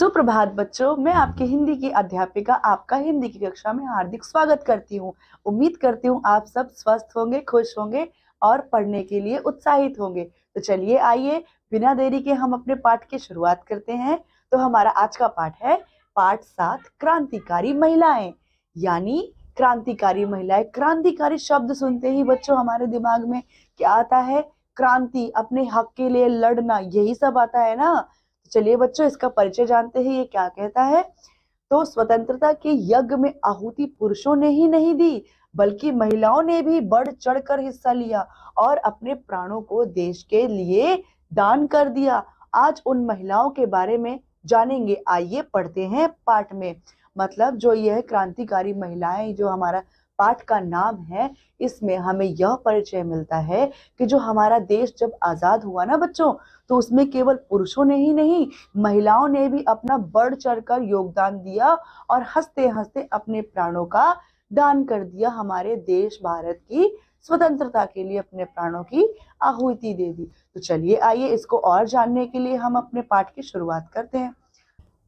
सुप्रभात बच्चों, मैं आपकी हिंदी की अध्यापिका आपका हिंदी की कक्षा में हार्दिक स्वागत करती हूँ। उम्मीद करती हूँ आप सब स्वस्थ होंगे, खुश होंगे और पढ़ने के लिए उत्साहित होंगे। तो चलिए आइए बिना देरी के हम अपने पाठ की शुरुआत करते हैं। तो हमारा आज का पाठ है पाठ 7 क्रांतिकारी महिलाएं। यानी क्रांतिकारी महिलाएं। क्रांतिकारी शब्द सुनते ही बच्चों हमारे दिमाग में क्या आता है? क्रांति, अपने हक के लिए लड़ना, यही सब आता है ना। चलिए बच्चों इसका परिचय जानते हैं। ये क्या कहता है? तो स्वतंत्रता के यज्ञ में आहुति पुरुषों ने ही नहीं दी, बल्कि महिलाओं ने भी बढ़ चढ़कर हिस्सा लिया और अपने प्राणों को देश के लिए दान कर दिया। आज उन महिलाओं के बारे में जानेंगे। आइए पढ़ते हैं पाठ में। मतलब जो यह क्रांतिकारी महिलाएं, जो हमारा पाठ का नाम है, इसमें हमें यह परिचय मिलता है कि जो हमारा देश जब आजाद हुआ ना बच्चों, तो उसमें केवल पुरुषों ने ही नहीं, महिलाओं ने भी अपना बढ़ चढ़कर योगदान दिया और हंसते हंसते अपने प्राणों का दान कर दिया। हमारे देश भारत की स्वतंत्रता के लिए अपने प्राणों की आहुति दे दी। तो चलिए आइए इसको और जानने के लिए हम अपने पाठ की शुरुआत करते हैं।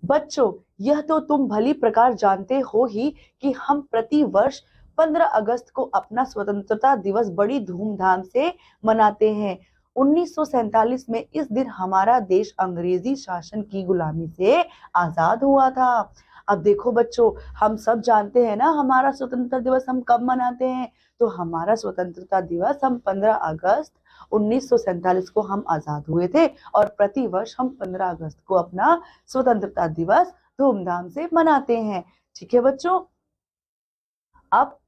बच्चों, यह तो तुम भली प्रकार जानते हो ही कि हम प्रति वर्ष 15 अगस्त को अपना स्वतंत्रता दिवस बड़ी धूमधाम से मनाते हैं। 1947 में इस दिन हमारा देश अंग्रेजी शासन की गुलामी से आजाद हुआ था। अब देखो बच्चों, हम सब जानते हैं ना हमारा स्वतंत्रता दिवस हम कब मनाते हैं। तो हमारा स्वतंत्रता दिवस हम 15 अगस्त 1947 को हम आजाद हुए थे और प्रतिवर्ष हम 15 अगस्त को अपना स्वतंत्रता दिवस धूमधाम से मनाते हैं। ठीक है बच्चों। अब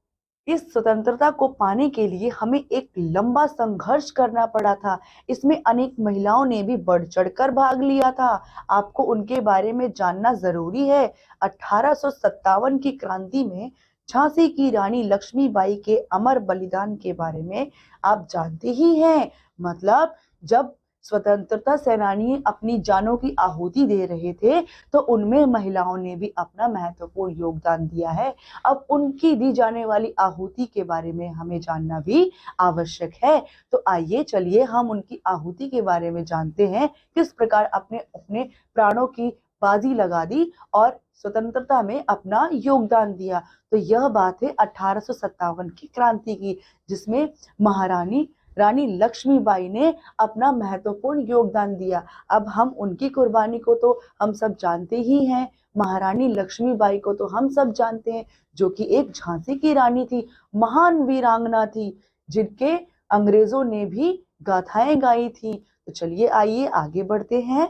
इस स्वतंत्रता को पाने के लिए हमें एक लंबा संघर्ष करना पड़ा था। इसमें अनेक महिलाओं ने भी बढ़ चढ़कर भाग लिया था। आपको उनके बारे में जानना जरूरी है। 1857 की क्रांति में झांसी की रानी लक्ष्मीबाई के अमर बलिदान के बारे में आप जानते ही हैं। मतलब जब स्वतंत्रता सेनानी अपनी जानों की आहुति दे रहे थे, तो उनमें महिलाओं ने भी अपना महत्वपूर्ण योगदान दिया है। अब उनकी दी जाने वाली आहुति के बारे में हमें जानना भी आवश्यक है। तो आइए चलिए हम उनकी आहुति के बारे में जानते हैं, किस प्रकार अपने अपने प्राणों की बाजी लगा दी और स्वतंत्रता में अपना योगदान दिया। तो यह बात है 1857 की क्रांति की, जिसमें महारानी रानी लक्ष्मीबाई ने अपना महत्वपूर्ण योगदान दिया। अब हम उनकी कुर्बानी को तो हम सब जानते ही हैं। महारानी लक्ष्मीबाई को तो हम सब जानते हैं, जो कि एक झांसी की रानी थी, महान वीरांगना थी, जिनके अंग्रेजों ने भी गाथाएं गाई थी। तो चलिए आइए आगे बढ़ते हैं।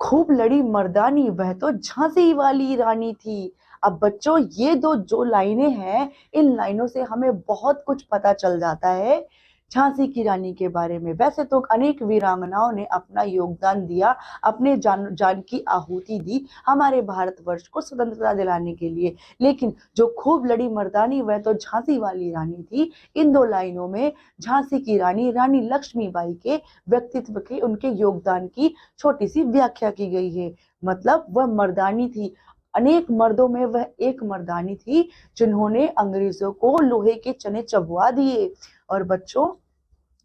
खूब लड़ी मर्दानी, वह तो झांसी वाली रानी थी। अब बच्चों ये दो जो लाइनें हैं, इन लाइनों से हमें बहुत कुछ पता चल जाता है झांसी की रानी के बारे में। वैसे तो अनेक वीरांगनाओं ने अपना योगदान दिया, अपने जान की आहुति दी हमारे भारतवर्ष को स्वतंत्रता दिलाने के लिए, लेकिन जो खूब लड़ी मर्दानी वह तो झांसी वाली रानी थी। इन दो लाइनों में झांसी की रानी रानी लक्ष्मीबाई के व्यक्तित्व के, उनके योगदान की छोटी सी व्याख्या की गई है। मतलब वह मर्दानी थी, अनेक मर्दों में वह एक मर्दानी थी, जिन्होंने अंग्रेजों को लोहे के चने चबवा दिए। और बच्चों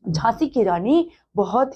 झांसी की रानी बहुत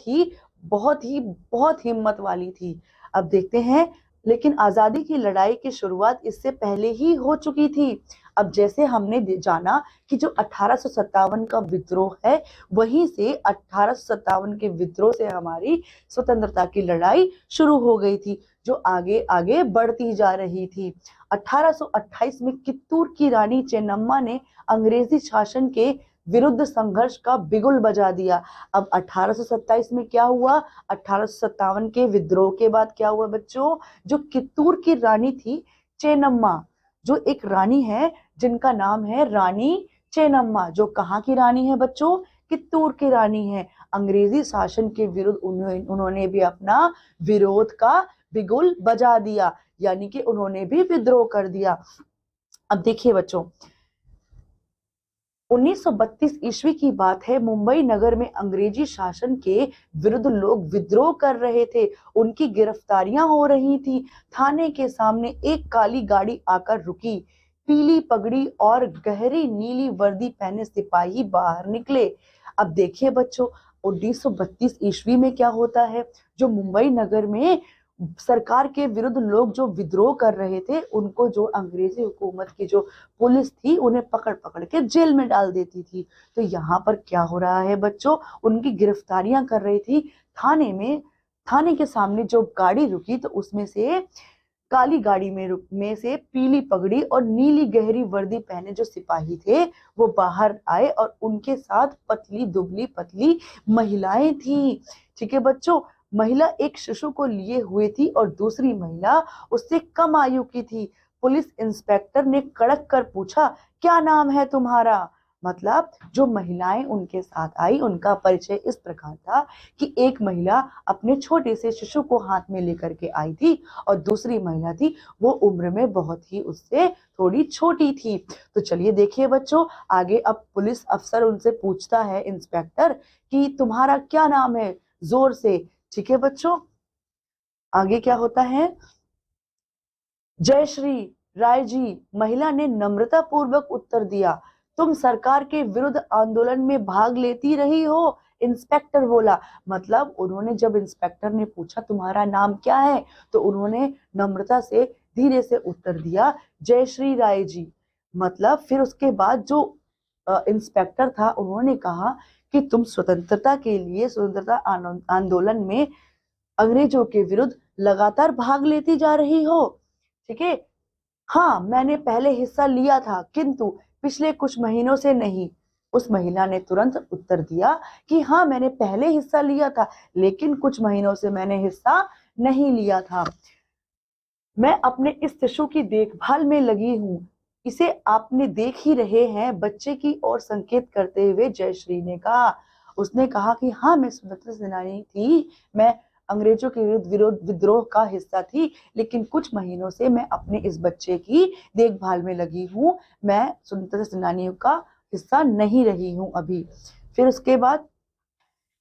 हिम्मत वाली थी। अब देखते हैं, लेकिन आजादी की लड़ाई की शुरुआत इससे पहले ही हो चुकी थी। अब जैसे हमने जाना कि जो 1857 का विद्रोह है, वहीं से 1857 के विद्रोह से हमारी स्वतंत्रता की लड़ाई शुरू हो गई थी, जो आगे आगे बढ़ती जा रही थी। 1828 में कित्तूर की रानी चेन्नम्मा ने अंग्रेजी शासन के विरुद्ध संघर्ष का बिगुल बजा दिया। अब 1827 में क्या हुआ? 1857 के विद्रोह के बाद क्या हुआ बच्चों? जो कित्तूर की रानी थी चेन्नम्मा, जो एक रानी है जिनका नाम है रानी चेन्नम्मा, जो कहाँ की रानी है बच्चों? कित्तूर की रानी है। अंग्रेजी शासन के विरुद्ध उन्होंने भी अपना विरोध का बिगुल बजा दिया, यानी कि उन्होंने भी विद्रोह कर दिया। अब देखिए बच्चों, 1932 ईस्वी की बात है। मुंबई नगर में अंग्रेजी शासन के विरुद्ध लोग विद्रोह कर रहे थे, उनकी गिरफ्तारियां हो रही थी। थाने के सामने एक काली गाड़ी आकर रुकी। पीली पगड़ी और गहरी नीली वर्दी पहने सिपाही बाहर निकले। अब देखिए बच्चों, 1932 ईस्वी में क्या होता है, जो मुंबई नगर में सरकार के विरुद्ध लोग जो विद्रोह कर रहे थे उनको जो अंग्रेजी हुकूमत की जो पुलिस थी उन्हें पकड़ पकड़ के जेल में डाल देती थी। तो यहाँ पर क्या हो रहा है बच्चों, उनकी गिरफ्तारियां कर रही थी थाने में। थाने के सामने जो गाड़ी रुकी तो उसमें से काली गाड़ी में से पीली पगड़ी और नीली गहरी वर्दी पहने जो सिपाही थे वो बाहर आए और उनके साथ पतली दुबली पतली महिलाएं थी। ठीक है बच्चों, महिला एक शिशु को लिए हुए थी और दूसरी महिला उससे कम आयु की थी। पुलिस इंस्पेक्टर ने कड़क कर पूछा, क्या नाम है तुम्हारा? मतलब जो महिलाएं उनके साथ आई उनका परिचय इस प्रकार था कि एक महिला अपने छोटे से शिशु को हाथ में लेकर के आई थी और दूसरी महिला थी वो उम्र में बहुत ही उससे थोड़ी छोटी थी। तो चलिए देखिए बच्चों, आगे अब पुलिस अफसर उनसे पूछता है इंस्पेक्टर कि तुम्हारा क्या नाम है, जोर से। ठीक है बच्चों, आगे क्या होता है? जयश्री राय जी, महिला ने नम्रता पूर्वक उत्तर दिया। तुम सरकार के विरुद्ध आंदोलन में भाग लेती रही हो? इंस्पेक्टर बोला। मतलब उन्होंने जब इंस्पेक्टर ने पूछा तुम्हारा नाम क्या है तो उन्होंने नम्रता से धीरे से उत्तर दिया, जयश्री राय जी। मतलब फिर उसके बाद जो इंस्पेक्टर था उन्होंने कहा कि तुम स्वतंत्रता के लिए स्वतंत्रता आंदोलन में अंग्रेजों के विरुद्ध लगातार भाग लेती जा रही हो? ठीक है, हाँ मैंने पहले हिस्सा लिया था किंतु पिछले कुछ महीनों से नहीं। उस महिला ने तुरंत उत्तर दिया कि हाँ मैंने पहले हिस्सा लिया था लेकिन कुछ महीनों से मैंने हिस्सा नहीं लिया था। मैं अपने इस शिशु की देखभाल में लगी हूँ, इसे आपने देख ही रहे हैं, बच्चे की ओर संकेत करते हुए जयश्री ने कहा। उसने कहा कि हाँ मैं स्वतंत्रता सेनानी थी, मैं अंग्रेजों के विरुद्ध विद्रोह का हिस्सा थी लेकिन कुछ महीनों से मैं अपने इस बच्चे की देखभाल में लगी हूँ, मैं स्वतंत्रता सेनानियों का हिस्सा नहीं रही हूँ अभी। फिर उसके बाद,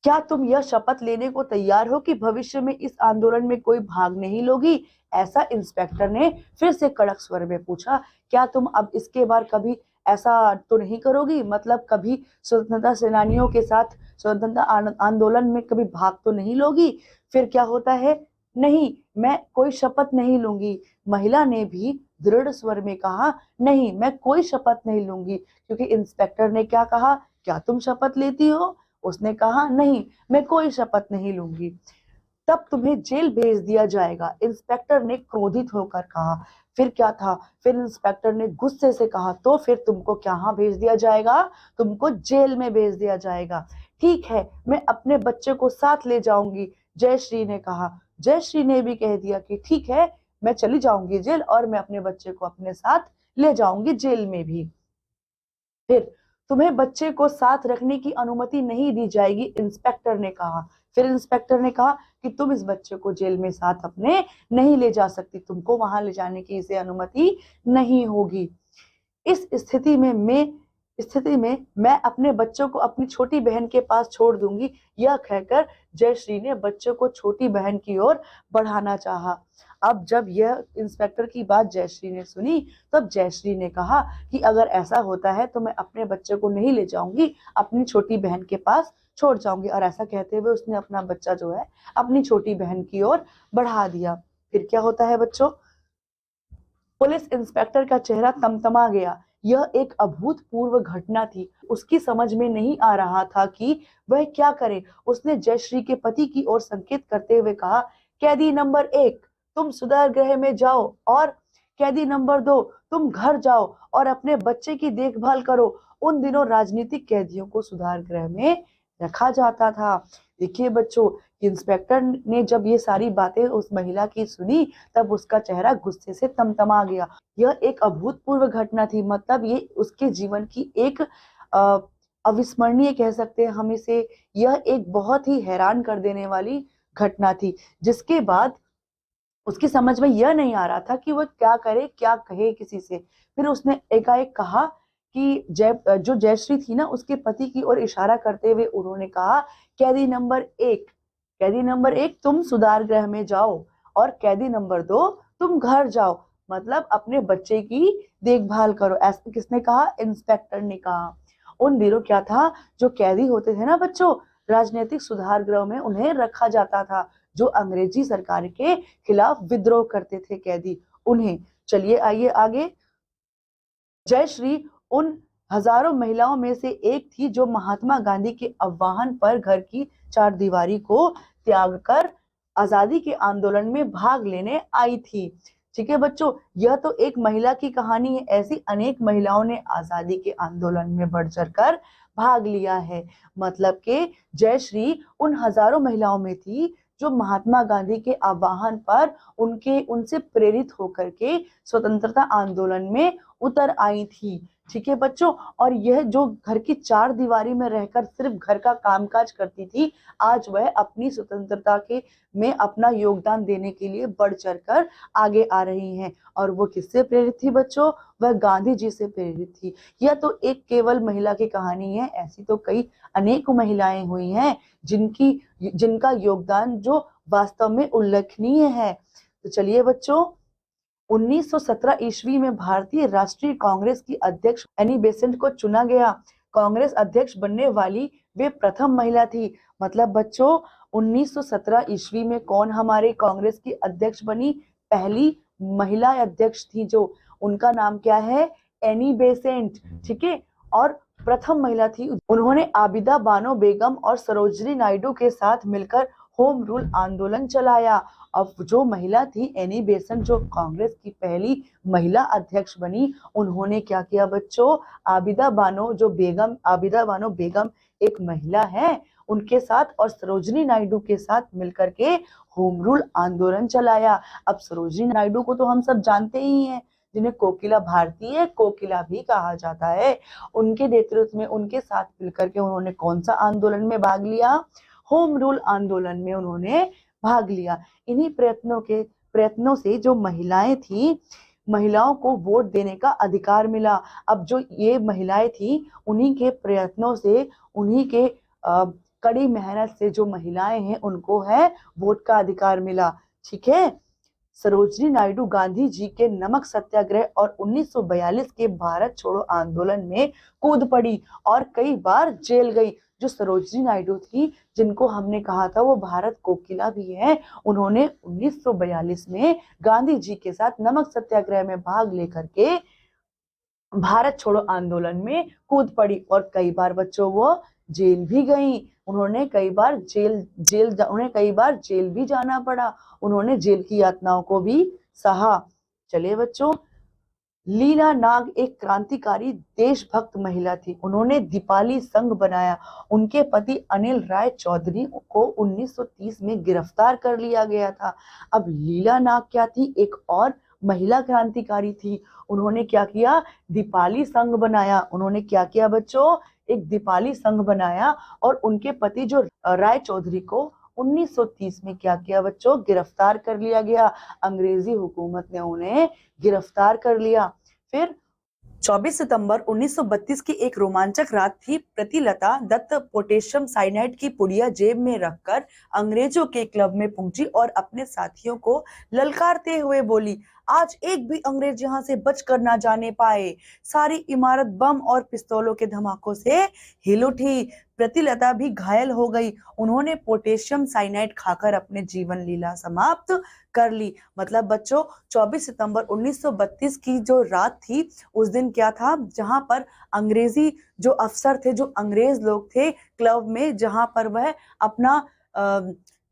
क्या तुम यह शपथ लेने को तैयार हो कि भविष्य में इस आंदोलन में कोई भाग नहीं लोगी? ऐसा इंस्पेक्टर ने फिर से कड़क स्वर में पूछा। क्या तुम अब इसके बार कभी ऐसा तो नहीं करोगी? मतलब कभी स्वतंत्रता सेनानियों के साथ स्वतंत्रता आंदोलन में कभी भाग तो नहीं लोगी? फिर क्या होता है, नहीं मैं कोई शपथ नहीं लूंगी। महिला ने भी दृढ़ स्वर में कहा, नहीं मैं कोई शपथ नहीं लूंगी। क्योंकि इंस्पेक्टर ने क्या कहा, क्या तुम शपथ लेती हो? उसने कहा नहीं मैं कोई शपथ नहीं लूंगी। तब तुम्हें जेल भेज दिया जाएगा, इंस्पेक्टर ने क्रोधित होकर कहा। फिर क्या था, फिर इंस्पेक्टर ने गुस्से से कहा, तो फिर तुमको कहाँ भेज दिया जाएगा? तुमको जेल में भेज दिया जाएगा। ठीक है मैं अपने बच्चे को साथ ले जाऊंगी, जयश्री ने कहा। जयश्री ने भी कह दिया कि ठीक है मैं चली जाऊंगी जेल और मैं अपने बच्चे को अपने साथ ले जाऊंगी जेल में भी। फिर तुम्हें बच्चे को साथ रखने की अनुमति नहीं दी जाएगी, इंस्पेक्टर ने कहा। फिर इंस्पेक्टर ने कहा कि तुम इस बच्चे को जेल में साथ अपने नहीं ले जा सकती, तुमको वहां ले जाने की इसे अनुमति नहीं होगी। इस स्थिति में मैं अपने बच्चों को अपनी छोटी बहन के पास छोड़ दूंगी। यह कहकर जयश्री ने बच्चों को छोटी बहन की ओर बढ़ाना चाहा। अब जब यह इंस्पेक्टर की बात जयश्री ने सुनी तब जयश्री ने कहा कि अगर ऐसा होता है तो मैं अपने बच्चे को नहीं ले जाऊंगी, अपनी छोटी बहन के पास छोड़ जाऊंगी। और ऐसा कहते हुए उसने अपना बच्चा जो है अपनी छोटी बहन की ओर बढ़ा दिया। फिर क्या होता है बच्चों, पुलिस इंस्पेक्टर का चेहरा तमतमा गया। यह एक अभूतपूर्व घटना थी, उसकी समझ में नहीं आ रहा था कि वह क्या करे। उसने जयश्री के पति की ओर संकेत करते हुए कहा, कैदी नंबर 1 तुम सुधार गृह में जाओ और कैदी नंबर 2 तुम घर जाओ और अपने बच्चे की देखभाल करो। उन दिनों राजनीतिक कैदियों को सुधार गृह में रखा जाता था। देखिए बच्चों, इंस्पेक्टर ने जब ये सारी बातें उस महिला की सुनी तब उसका चेहरा गुस्से से तमतमा गया। यह एक अभूतपूर्व घटना थी, मतलब ये उसके जीवन की एक अविस्मरणीय कह सकते हैं हम इसे। यह एक बहुत ही हैरान कर देने वाली घटना थी, जिसके बाद उसकी समझ में यह नहीं आ रहा था कि वह क्या करे क्या कहे किसी से। फिर उसने एकाएक कहा कि जो जयश्री थी ना उसके पति की ओर इशारा करते हुए उन्होंने कहा, कैदी नंबर 1 कैदी नंबर 1 तुम सुधार गृह में जाओ और कैदी नंबर 2 तुम घर जाओ, मतलब अपने बच्चे की देखभाल करो। ऐसा किसने कहा? इंस्पेक्टर ने कहा। उन दिनों क्या था, जो कैदी होते थे ना बच्चों, राजनीतिक सुधार गृह में उन्हें रखा जाता था। जो अंग्रेजी सरकार के खिलाफ विद्रोह करते थे कैदी, उन्हें। चलिए आइए आगे। जयश्री उन हजारों महिलाओं में से एक थी जो महात्मा गांधी के आह्वान पर घर की चारदीवारी को त्याग कर आजादी के आंदोलन में भाग लेने आई थी। ठीक है बच्चों, यह तो एक महिला की कहानी है, ऐसी अनेक महिलाओं ने आजादी के आंदोलन में बढ़ चढ़कर भाग लिया है। मतलब कि जयश्री उन हजारों महिलाओं में थी जो महात्मा गांधी के आह्वान पर उनसे प्रेरित होकर के स्वतंत्रता आंदोलन में उतर आई थी। ठीक है बच्चों, और यह जो घर की चार दीवारी में रहकर सिर्फ घर का कामकाज करती थी, आज वह अपनी स्वतंत्रता के में अपना योगदान देने के लिए बढ़ चढ़कर आगे आ रही हैं। और वो किससे प्रेरित थी बच्चों? वह गांधी जी से प्रेरित थी। यह तो एक केवल महिला की कहानी है, ऐसी तो कई अनेक महिलाएं हुई हैं जिनका योगदान जो वास्तव में उल्लेखनीय है। तो चलिए बच्चों, 1917 ईस्वी में भारतीय राष्ट्रीय कांग्रेस की अध्यक्ष एनी बेसेंट को चुना गया। कांग्रेस अध्यक्ष बनने वाली वे प्रथम महिला थी। मतलब बच्चों, 1917 ईस्वी में कौन हमारे कांग्रेस की अध्यक्ष बनी? पहली महिला अध्यक्ष थी जो, उनका नाम क्या है? Annie Besant. ठीक है, और प्रथम महिला थी। उन्होंने आबिदा बानो बेगम और सरोजनी नायडू के साथ मिलकर होम रूल आंदोलन चलाया। अब जो महिला थी एनी बेसेंट, जो कांग्रेस की पहली महिला अध्यक्ष बनी, उन्होंने क्या किया बच्चों? आबिदा बानो बेगम एक महिला है, उनके साथ और सरोजनी नायडू के साथ मिलकर के होम रूल आंदोलन चलाया। अब सरोजनी नायडू को तो हम सब जानते ही हैं, जिन्हें कोकिला, भारतीय कोकिला भी कहा जाता है। उनके नेतृत्व में, उनके साथ मिलकर के उन्होंने कौन सा आंदोलन में भाग लिया? होम रूल आंदोलन में उन्होंने भाग लिया। इन्हीं प्रयत्नों से जो महिलाएं थी, महिलाओं को वोट देने का अधिकार मिला। अब जो ये महिलाएं थी, उन्हीं के प्रयत्नों से, उन्हीं के कड़ी मेहनत से जो महिलाएं हैं, उनको है वोट का अधिकार मिला। ठीक है, सरोजनी नायडू गांधी जी के नमक सत्याग्रह और 1942 के भारत छोड़ो आंदोलन में कूद पड़ी और कई बार जेल गई। जो सरोजनी नायडू थी, जिनको हमने कहा था वो भारत कोकिला भी है, उन्होंने 1942 में गांधी जी के साथ नमक सत्याग्रह में भाग लेकर के भारत छोड़ो आंदोलन में कूद पड़ी और कई बार बच्चों वो जेल भी गई। उन्हें कई बार जेल भी जाना पड़ा। उन्होंने जेल की यातनाओं को भी सहा। चलिए बच्चों, लीला नाग एक क्रांतिकारी देशभक्त महिला थी। उन्होंने दीपाली संघ बनाया। उनके पति अनिल राय चौधरी को 1930 में गिरफ्तार कर लिया गया था। अब लीला नाग क्या थी? एक और महिला क्रांतिकारी थी। उन्होंने क्या किया? दीपाली संघ बनाया। उन्होंने क्या किया बच्चों? एक दीपाली संघ बनाया और उनके पति जो राय चौधरी को 1930 में क्या किया बच्चों? गिरफ्तार कर लिया गया। अंग्रेजी हुकूमत ने उन्हें गिरफ्तार कर लिया। फिर 24 सितंबर 1932 की एक रोमांचक रात थी। प्रतिलता दत्त पोटेशियम साइनाइड की पुड़िया जेब में रखकर अंग्रेजों के क्लब में पहुंची और अपने साथियों को ललकारते हुए बोली, आज एक भी अंग्रेज यहाँ से बचकर ना जाने पाए। सारी इमारत बम और पिस्तौलों के धमाकों से हिल उठी। प्रतिलता भी घायल हो गई। उन्होंने पोटेशियम साइनाइड खाकर अपने जीवन लीला समाप्त कर ली। मतलब बच्चों, 24 सितंबर 1932 की जो रात थी, उस दिन क्या था? जहां पर अंग्रेजी जो अफसर थे, जो अंग्रेज लोग थे क्लब में, जहां पर वह अपना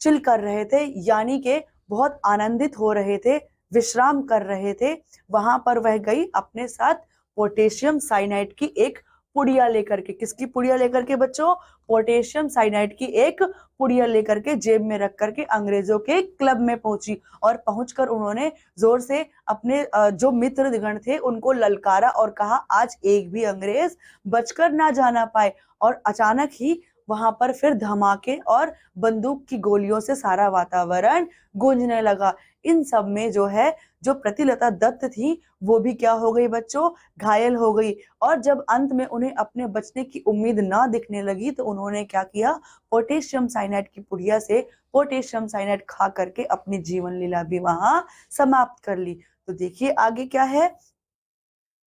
चिल कर रहे थे, यानी कि बहुत आनंदित हो रहे थे, विश्राम कर रहे थे, वहां पर वह गई अपने साथ पोटेशियम साइनाइड की एक पुड़िया लेकर के। किसकी पुड़िया लेकर के बच्चों? पोटेशियम साइनाइड की एक पुड़िया लेकर के जेब में रख करके अंग्रेजों के क्लब में पहुंची और पहुंचकर उन्होंने जोर से अपने जो मित्रगण थे उनको ललकारा और कहा, आज एक भी अंग्रेज बचकर ना जाना पाए। और अचानक ही वहां पर फिर धमाके और बंदूक की गोलियों से सारा वातावरण गूंजने लगा। इन सब में जो है, जो प्रतिलता दत्त थी, वो भी क्या हो गई बच्चों? घायल हो गई। और जब अंत में उन्हें अपने बचने की उम्मीद ना दिखने लगी, तो उन्होंने क्या किया? पोटेशियम साइनाइड की पुड़िया से पोटेशियम साइनाइड खा करके अपनी जीवन लीला भी वहां समाप्त कर ली। तो देखिए आगे क्या है।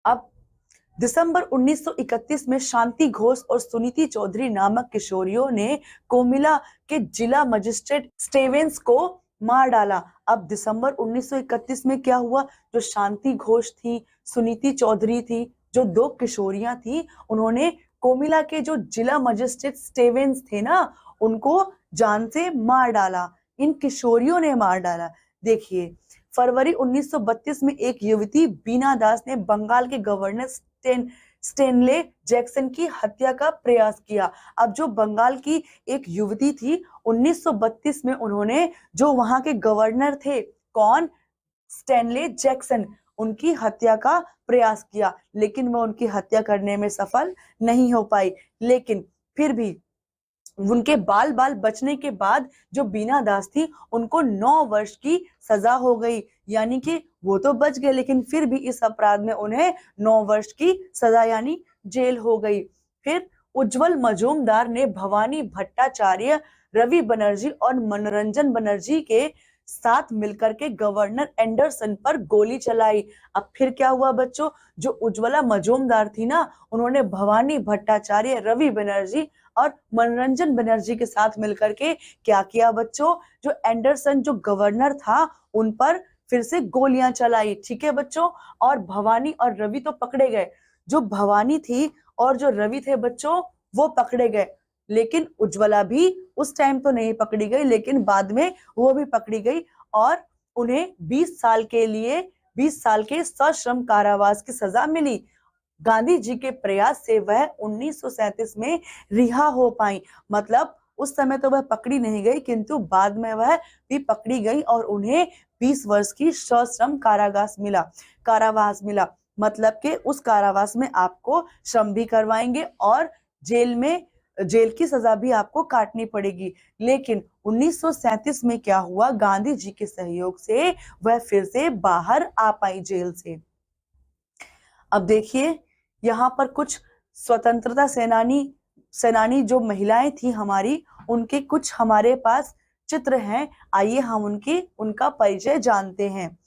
अब दिसंबर 1931 में शांति घोष और सुनीति चौधरी नामक किशोरियों ने कोमिला के जिला मजिस्ट्रेट स्टेवेंस को मार डाला। अब दिसंबर 1931 में क्या हुआ, जो शांति घोष थी, सुनीति चौधरी थी, जो दो किशोरियां थी, उन्होंने कोमिला के जो जिला मजिस्ट्रेट स्टेवेंस थे ना, उनको जान से मार डाला। इन किशोरियों ने मार डाला। देखिए, फरवरी 1932 में एक युवती बीना दास ने बंगाल के गवर्नर स्टेनले जैक्सन की हत्या का प्रयास किया। अब जो बंगाल की एक युवती थी, 1932 में उन्होंने जो वहां के गवर्नर थे, कौन, स्टेनले जैक्सन, उनकी हत्या का प्रयास किया, लेकिन वह उनकी हत्या करने में सफल नहीं हो पाई। लेकिन फिर भी उनके बाल बाल बचने के बाद जो बीना दास थी, उनको 9 वर्ष की सजा हो गई। यानी कि वो तो बच गए, लेकिन फिर भी इस अपराध में उन्हें 9 वर्ष की सजा यानी जेल हो गई। फिर उज्जवल मजूमदार ने भवानी भट्टाचार्य, रवि बनर्जी और मनोरंजन बनर्जी के साथ मिलकर के गवर्नर एंडरसन पर गोली चलाई। अब फिर क्या हुआ बच्चों, जो उज्ज्वला मजूमदार थी ना, उन्होंने भवानी भट्टाचार्य, रवि बनर्जी और मनोरंजन बनर्जी के साथ मिलकर के क्या किया बच्चों, जो एंडरसन जो गवर्नर था, उन पर फिर से गोलियां चलाई। ठीक है बच्चों, और भवानी और रवि तो पकड़े गए। जो भवानी थी और जो रवि थे बच्चों, वो पकड़े गए, लेकिन उज्ज्वला भी उस टाइम तो नहीं पकड़ी गई, लेकिन बाद में वो भी पकड़ी गई और उन्हें 20 साल के सश्रम कारावास की सजा मिली। गांधी जी के प्रयास से वह 1937 में रिहा हो पाई। मतलब उस समय तो वह पकड़ी नहीं गई, किंतु बाद में वह भी पकड़ी गई और उन्हें 20 वर्ष की सश्रम कारावास मिला। मतलब कि उस कारावास में आपको श्रम भी करवाएंगे और जेल की सजा भी आपको काटनी पड़ेगी। लेकिन 1937 में क्या हुआ, गांधी जी के सहयोग से वह फिर से बाहर आ पाई जेल से। अब देखिए, यहाँ पर कुछ स्वतंत्रता सेनानी जो महिलाएं थी हमारी, उनके कुछ हमारे पास चित्र हैं। आइए हम उनका परिचय जानते हैं।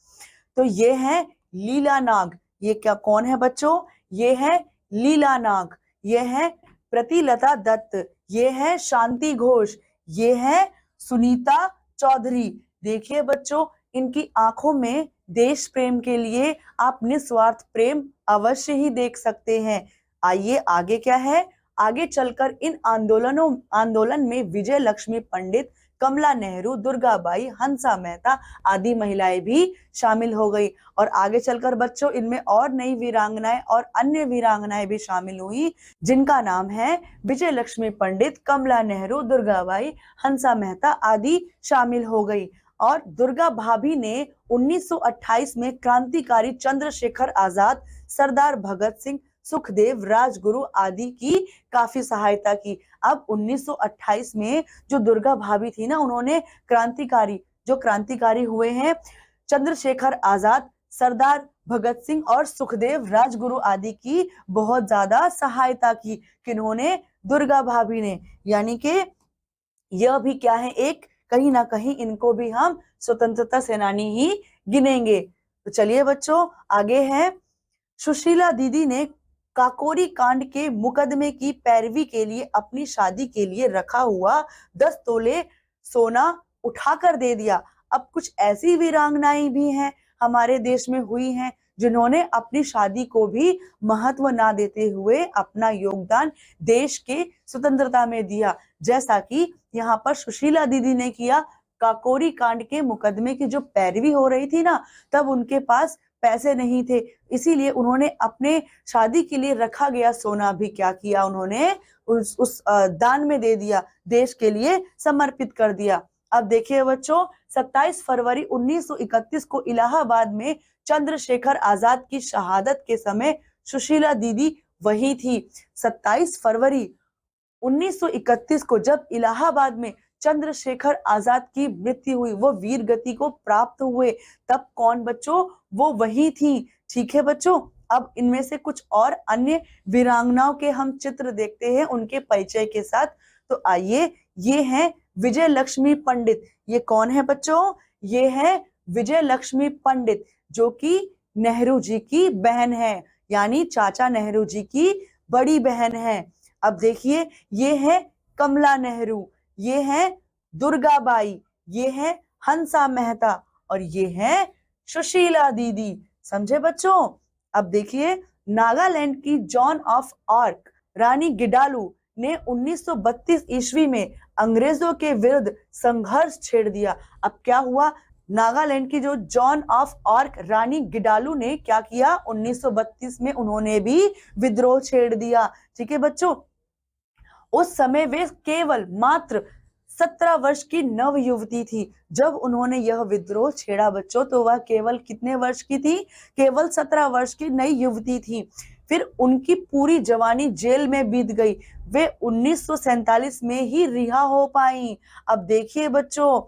तो ये है लीला नाग। ये क्या, कौन है बच्चों, ये है लीला नाग। ये है प्रतिलता दत्त। ये है शांति घोष। ये है सुनीता चौधरी। देखिए बच्चों, इनकी आंखों में देश प्रेम के लिए आप निस्वार्थ प्रेम अवश्य ही देख सकते हैं। आइए आगे क्या है, आगे चलकर इन आंदोलन में विजय लक्ष्मी पंडित, कमला नेहरू, दुर्गाबाई, हंसा मेहता आदि महिलाएं भी शामिल हो गई। और आगे चलकर बच्चों, इनमें और नई वीरांगनाएं और अन्य वीरांगनाएं भी शामिल हुई, जिनका नाम है विजय लक्ष्मी पंडित, कमला नेहरू, दुर्गाबाई, हंसा मेहता आदि शामिल हो गई। और दुर्गा भाभी ने 1928 में क्रांतिकारी चंद्रशेखर आजाद, सरदार भगत सिंह, सुखदेव, राजगुरु आदि की काफी सहायता की। अब 1928 में जो दुर्गा भाभी थी ना, उन्होंने क्रांतिकारी हुए हैं, चंद्रशेखर आजाद, सरदार भगत सिंह और सुखदेव, राजगुरु आदि की बहुत ज्यादा सहायता की। किन्होंने, दुर्गा भाभी ने। यानी कि यह भी क्या है, एक कहीं ना कहीं इनको भी हम स्वतंत्रता सेनानी ही गिनेंगे। तो चलिए बच्चों, आगे है, सुशीला दीदी ने काकोरी कांड के मुकदमे की पैरवी के लिए अपनी शादी के लिए रखा हुआ 10 तोले सोना उठाकर दे दिया। अब कुछ ऐसी वीरांगनाएं भी हैं हमारे देश में हुई हैं, जिन्होंने अपनी शादी को भी महत्व ना देते हुए अपना योगदान देश के स्वतंत्रता में दिया, जैसा कि यहाँ पर सुशीला दीदी ने किया। काकोरी कांड के मुकदमे की जो पैरवी हो रही थी ना, तब उनके पास पैसे नहीं थे, इसीलिए उन्होंने अपने शादी के लिए रखा गया सोना भी क्या किया, उन्होंने उस दान में दे दिया, देश के लिए समर्पित कर दिया। अब देखिए बच्चों, 27 फरवरी 1931 को इलाहाबाद में चंद्रशेखर आजाद की शहादत के समय सुशीला दीदी वही थी। 27 फरवरी 1931 को जब इलाहाबाद में चंद्रशेखर आजाद की मृत्यु हुई, वो वीर गति को प्राप्त हुए, तब कौन बच्चों, वो वही थी। ठीक है बच्चों, अब इनमें से कुछ और अन्य वीरांगनाओं के हम चित्र देखते हैं उनके परिचय के साथ। तो आइए, ये है विजय लक्ष्मी पंडित। ये कौन है बच्चों, ये है विजय लक्ष्मी पंडित, जो कि नेहरू जी की बहन है। यानी चाचा नेहरू जी की बड़ी बहन है। अब देखिए, ये है कमला नेहरू, ये है दुर्गाबाई, ये है हंसा मेहता और ये है सुशीला दीदी। समझे बच्चों? अब देखिए, नागालैंड की जॉन ऑफ आर्क रानी गिडालू ने 1932 ईस्वी में अंग्रेजों के विरुद्ध संघर्ष छेड़ दिया। अब क्या हुआ? नागालैंड की जो जॉन ऑफ आर्क रानी गिडालू ने क्या किया? 1932 में उन्होंने भी विद्रोह छेड़ दिया। ठीक है बच्चों, उस समय वे केवल मात्र 17 वर्ष की नव युवती थी। जब उन्होंने यह विद्रोह छेड़ा बच्चों, तो वह केवल कितने वर्ष की थी? केवल 17 वर्ष की नई युवती थी। फिर उनकी पूरी जवानी जेल में बीत गई। वे 1947 में ही रिहा हो पाई। अब देखिए बच्चों,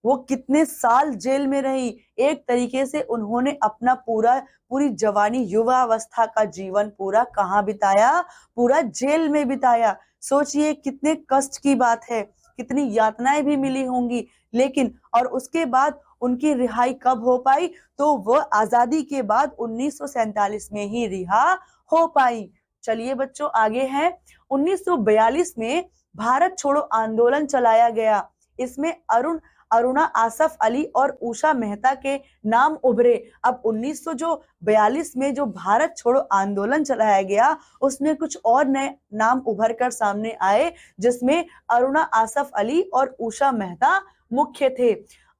वो कितने साल जेल में रही। एक तरीके से उन्होंने अपना पूरी जवानी, युवावस्था का जीवन पूरा कहाँ बिताया? पूरा जेल में बिताया। सोचिए कितने कष्ट की बात है, कितनी यातनाएं भी मिली होंगी, लेकिन और उसके बाद उनकी रिहाई कब हो पाई? तो वह आजादी के बाद 1947 में ही रिहा हो पाई। चलिए बच्चों, आगे है 1942 में भारत छोड़ो आंदोलन चलाया गया। इसमें अरुणा आसफ अली और उषा मेहता के नाम उभरे। अब 1942 में जो भारत छोड़ो आंदोलन चलाया गया, उसमें कुछ और नए नाम उभर कर सामने आए, जिसमें अरुणा आसफ अली और उषा मेहता मुख्य थे।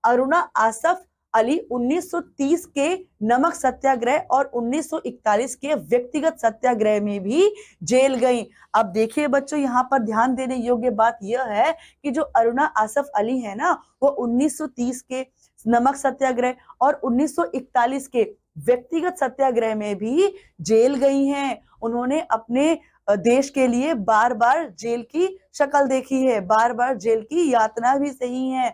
अरुणा आसफ अली 1930 के नमक सत्याग्रह और 1941 के व्यक्तिगत सत्याग्रह में भी जेल गई। अब देखिए बच्चों, यहाँ पर ध्यान देने योग्य बात यह है कि जो अरुणा आसफ अली है ना, वो 1930 के नमक सत्याग्रह और 1941 के व्यक्तिगत सत्याग्रह में भी जेल गई हैं। उन्होंने अपने देश के लिए बार बार जेल की शक्ल देखी है, बार बार जेल की यातना भी सही है।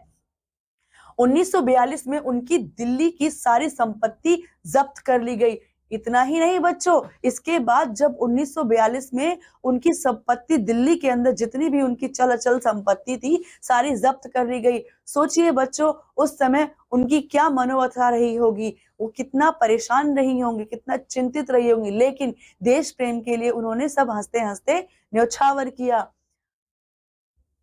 1942 में उनकी दिल्ली की सारी संपत्ति जब्त कर ली गई। इतना ही नहीं बच्चों, इसके बाद जब 1942 में उनकी संपत्ति, दिल्ली के अंदर जितनी भी उनकी चल अचल संपत्ति थी, सारी जब्त कर ली गई। सोचिए बच्चों, उस समय उनकी क्या मनोव्यथा रही होगी, वो कितना परेशान रही होंगी, कितना चिंतित रही होंगी, लेकिन देश प्रेम के लिए उन्होंने सब हंसते हंसते न्यौछावर किया।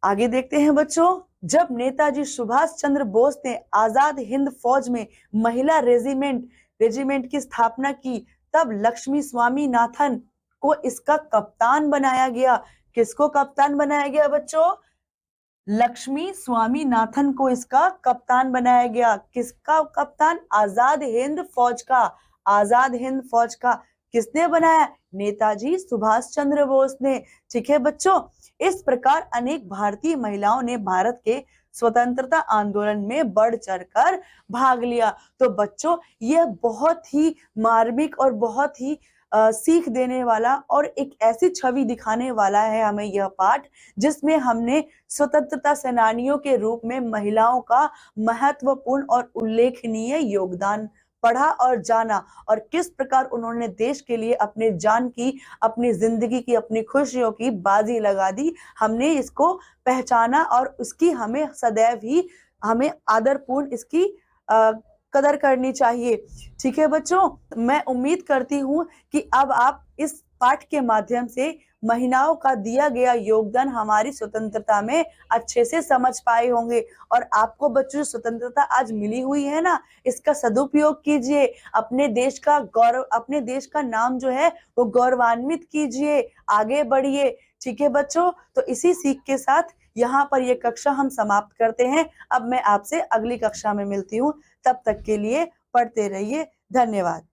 आगे देखते हैं बच्चों, जब नेताजी सुभाष चंद्र बोस ने आजाद हिंद फौज में महिला रेजिमेंट की स्थापना की, तब लक्ष्मी स्वामीनाथन को इसका कप्तान बनाया गया। किसको कप्तान बनाया गया बच्चों? लक्ष्मी स्वामीनाथन को इसका कप्तान बनाया गया। किसका कप्तान? आजाद हिंद फौज का। आजाद हिंद फौज का किसने बनाया? नेताजी सुभाष चंद्र बोस ने। ठीक है बच्चों, इस प्रकार अनेक भारतीय महिलाओं ने भारत के स्वतंत्रता आंदोलन में बढ़ चढ़कर भाग लिया। तो बच्चों, यह बहुत ही मार्मिक और बहुत ही सीख देने वाला और एक ऐसी छवि दिखाने वाला है हमें यह पाठ, जिसमें हमने स्वतंत्रता सेनानियों के रूप में महिलाओं का महत्वपूर्ण और उल्लेखनीय योगदान पढ़ा और जाना, और किस प्रकार उन्होंने देश के लिए अपने जान की, अपनी जिंदगी की, अपनी खुशियों की बाजी लगा दी। हमने इसको पहचाना और उसकी हमें सदैव ही हमें आदरपूर्ण इसकी कदर करनी चाहिए। ठीक है बच्चों, मैं उम्मीद करती हूँ कि अब आप इस पाठ के माध्यम से महिलाओं का दिया गया योगदान हमारी स्वतंत्रता में अच्छे से समझ पाए होंगे। और आपको बच्चों, स्वतंत्रता आज मिली हुई है ना, इसका सदुपयोग कीजिए। अपने देश का गौरव, अपने देश का नाम जो है वो गौरवान्वित कीजिए, आगे बढ़िए। ठीक है बच्चों, तो इसी सीख के साथ यहाँ पर ये कक्षा हम समाप्त करते हैं। अब मैं आपसे अगली कक्षा में मिलती हूँ, तब तक के लिए पढ़ते रहिए। धन्यवाद।